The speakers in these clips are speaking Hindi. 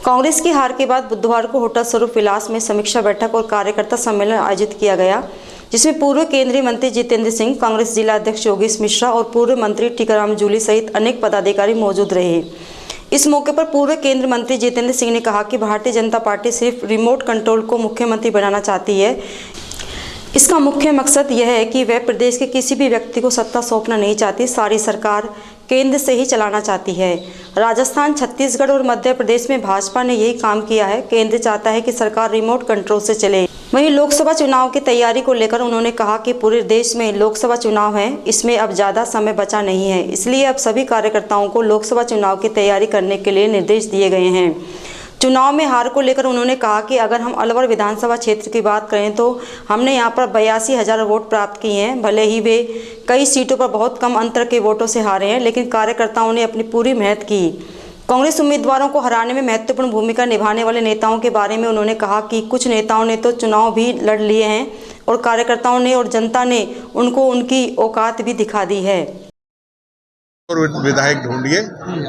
कांग्रेस की हार के बाद बुधवार को होटल स्वरूप विलास में समीक्षा बैठक और कार्यकर्ता सम्मेलन आयोजित किया गया, जिसमें पूर्व केंद्रीय मंत्री जितेंद्र सिंह, कांग्रेस जिला अध्यक्ष योगेश मिश्रा और पूर्व मंत्री टीकाराम जूली सहित अनेक पदाधिकारी मौजूद रहे। इस मौके पर पूर्व केंद्रीय मंत्री जितेंद्र सिंह ने कहा कि भारतीय जनता पार्टी सिर्फ रिमोट कंट्रोल को मुख्यमंत्री बनाना चाहती है। इसका मुख्य मकसद यह है कि वह प्रदेश के किसी भी व्यक्ति को सत्ता सौंपना नहीं चाहती, सारी सरकार केंद्र से ही चलाना चाहती है। राजस्थान, छत्तीसगढ़ और मध्य प्रदेश में भाजपा ने यही काम किया है। केंद्र चाहता है कि सरकार रिमोट कंट्रोल से चले। वहीं लोकसभा चुनाव की तैयारी को लेकर उन्होंने कहा कि पूरे देश में लोकसभा चुनाव है, इसमें अब ज़्यादा समय बचा नहीं है, इसलिए अब सभी कार्यकर्ताओं को लोकसभा चुनाव की तैयारी करने के लिए निर्देश दिए गए हैं। चुनाव में हार को लेकर उन्होंने कहा कि अगर हम अलवर विधानसभा क्षेत्र की बात करें तो हमने यहां पर 82,000 वोट प्राप्त किए हैं। भले ही वे कई सीटों पर बहुत कम अंतर के वोटों से हारे हैं, लेकिन कार्यकर्ताओं ने अपनी पूरी मेहनत की। कांग्रेस उम्मीदवारों को हराने में महत्वपूर्ण भूमिका निभाने वाले नेताओं के बारे में उन्होंने कहा कि कुछ नेताओं ने तो चुनाव भी लड़ लिए हैं और कार्यकर्ताओं ने और जनता ने उनको उनकी औकात भी दिखा दी है। और विधायक ढूंढिए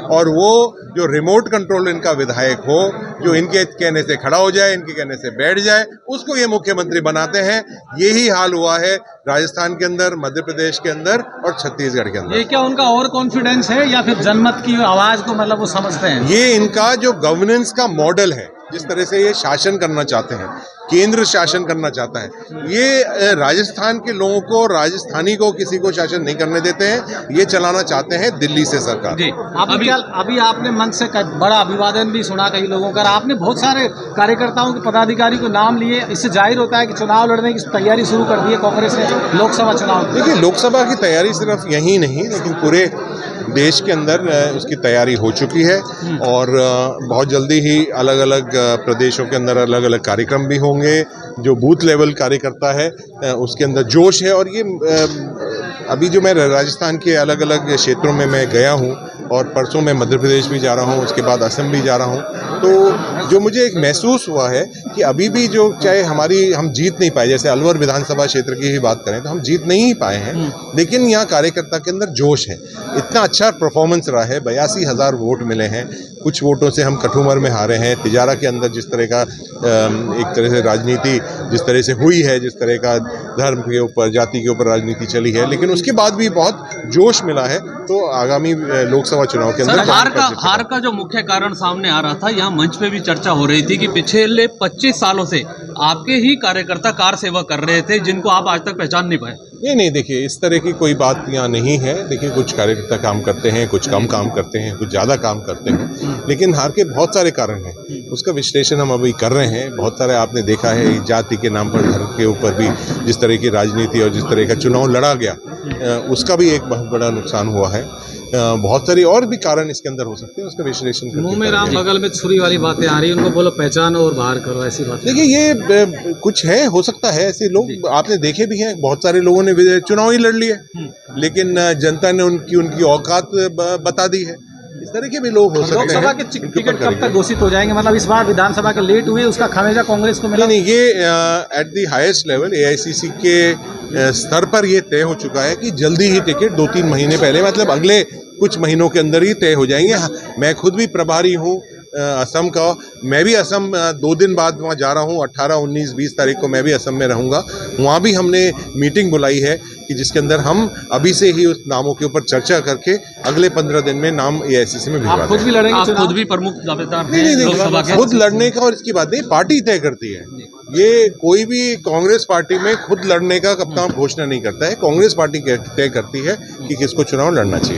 और वो जो रिमोट कंट्रोल इनका विधायक हो, जो इनके कहने से खड़ा हो जाए, इनके कहने से बैठ जाए, उसको ये मुख्यमंत्री बनाते हैं। यही हाल हुआ है राजस्थान के अंदर, मध्य प्रदेश के अंदर और छत्तीसगढ़ के अंदर। ये क्या उनका ओवर कॉन्फिडेंस है या फिर जनमत की आवाज को मतलब वो समझते हैं? ये इनका जो गवर्नेंस का मॉडल है, जिस तरह से ये शासन करना चाहते हैं, केंद्र शासन करना चाहता है, ये राजस्थान के लोगों को, राजस्थानी को किसी को शासन नहीं करने देते हैं। ये चलाना चाहते हैं दिल्ली से सरकार। जी, अभी आपने मंच से बड़ा अभिवादन भी सुना कई लोगों का। आपने बहुत सारे कार्यकर्ताओं के पदाधिकारी को नाम लिए, इससे जाहिर होता है कि चुनाव लड़ने की तैयारी शुरू कर दी है कांग्रेस ने लोकसभा चुनाव। देखिए, लोकसभा की तैयारी सिर्फ यही नहीं, लेकिन पूरे देश के अंदर उसकी तैयारी हो चुकी है और बहुत जल्दी ही अलग अलग प्रदेशों के अंदर अलग अलग कार्यक्रम भी होंगे। जो बूथ लेवल कार्यकर्ता है उसके अंदर जोश है। और ये अभी जो मैं राजस्थान के अलग अलग क्षेत्रों में मैं गया हूँ और परसों मैं मध्य प्रदेश भी जा रहा हूँ, उसके बाद असम भी जा रहा हूँ, तो जो मुझे एक महसूस हुआ है कि अभी भी जो चाहे हम जीत नहीं पाए, जैसे अलवर विधानसभा क्षेत्र की ही बात करें तो हम जीत नहीं पाए हैं, लेकिन यहाँ कार्यकर्ता के अंदर जोश है। इतना अच्छा परफॉर्मेंस रहा है, 82,000 वोट मिले हैं। कुछ वोटों से हम कठुमर में हारे हैं। तिजारा के अंदर जिस तरह का एक तरह से राजनीति जिस तरह से हुई है, जिस तरह का धर्म के ऊपर, जाति के ऊपर राजनीति चली है, लेकिन उसके बाद भी बहुत जोश मिला है। तो आगामी लोकसभा चुनाव के अंदर हार का जो मुख्य कारण सामने आ रहा था, यहाँ मंच पे भी चर्चा हो रही थी कि पिछले 25 सालों से आपके ही कार्यकर्ता कार सेवा कर रहे थे, जिनको आप आज तक पहचान नहीं पाए। नहीं, देखिए, इस तरह की कोई बात यहाँ नहीं है। देखिए, कुछ कार्यकर्ता काम करते हैं, कुछ कम काम करते हैं, कुछ ज़्यादा काम करते हैं, लेकिन हार के बहुत सारे कारण हैं। उसका विश्लेषण हम अभी कर रहे हैं। बहुत सारे आपने देखा है, जाति के नाम पर, धर्म के ऊपर भी जिस तरह की राजनीति और जिस तरह का चुनाव लड़ा गया, उसका भी एक बहुत बड़ा नुकसान हुआ है। बहुत सारी और भी कारण इसके अंदर हो सकते हैं, उसका विश्लेषण करके। मुंह में राम बगल में छुरी वाली बातें आ रही, उनको बोलो पहचानो और बाहर करो, ऐसी बात। देखिए, ये कुछ है, हो सकता है ऐसे लोग आपने देखे भी हैं। बहुत सारे लोगों ने चुनाव ही लड़ लिए, लेकिन जनता ने उनकी औकात बता दी है। इस तरह के भी लोग हो सकते हैं। लोकसभा के टिकट कब तक घोषित हो जाएंगे? मतलब इस बार विधानसभा के लेट हुए, उसका खामियाजा कांग्रेस को मिला? नहीं, ये at the highest level AICC के स्तर पर ये तय हो चुका है कि जल्दी ही टिकट 2-3 महीने पहले, मतलब अगले कुछ महीनों के अंदर ही तय हो जाएंगे। मैं खुद भी प्रभारी हूँ असम का। मैं भी असम 2 दिन बाद वहाँ जा रहा हूँ। 18, 19, 20 तारीख को मैं भी असम में रहूँगा। वहाँ भी हमने मीटिंग बुलाई है कि जिसके अंदर हम अभी से ही उस नामों के ऊपर चर्चा करके अगले 15 दिन में नाम AICC में भिजवा देंगे। खुद भी लड़ेंगे? आप खुद भी प्रमुख दावेदार हैं? नहीं, खुद लड़ने का और इसकी बात नहीं, पार्टी तय करती है। ये कोई भी कांग्रेस पार्टी में खुद लड़ने का अपना घोषणा नहीं करता है। कांग्रेस पार्टी तय करती है कि किसको चुनाव लड़ना चाहिए।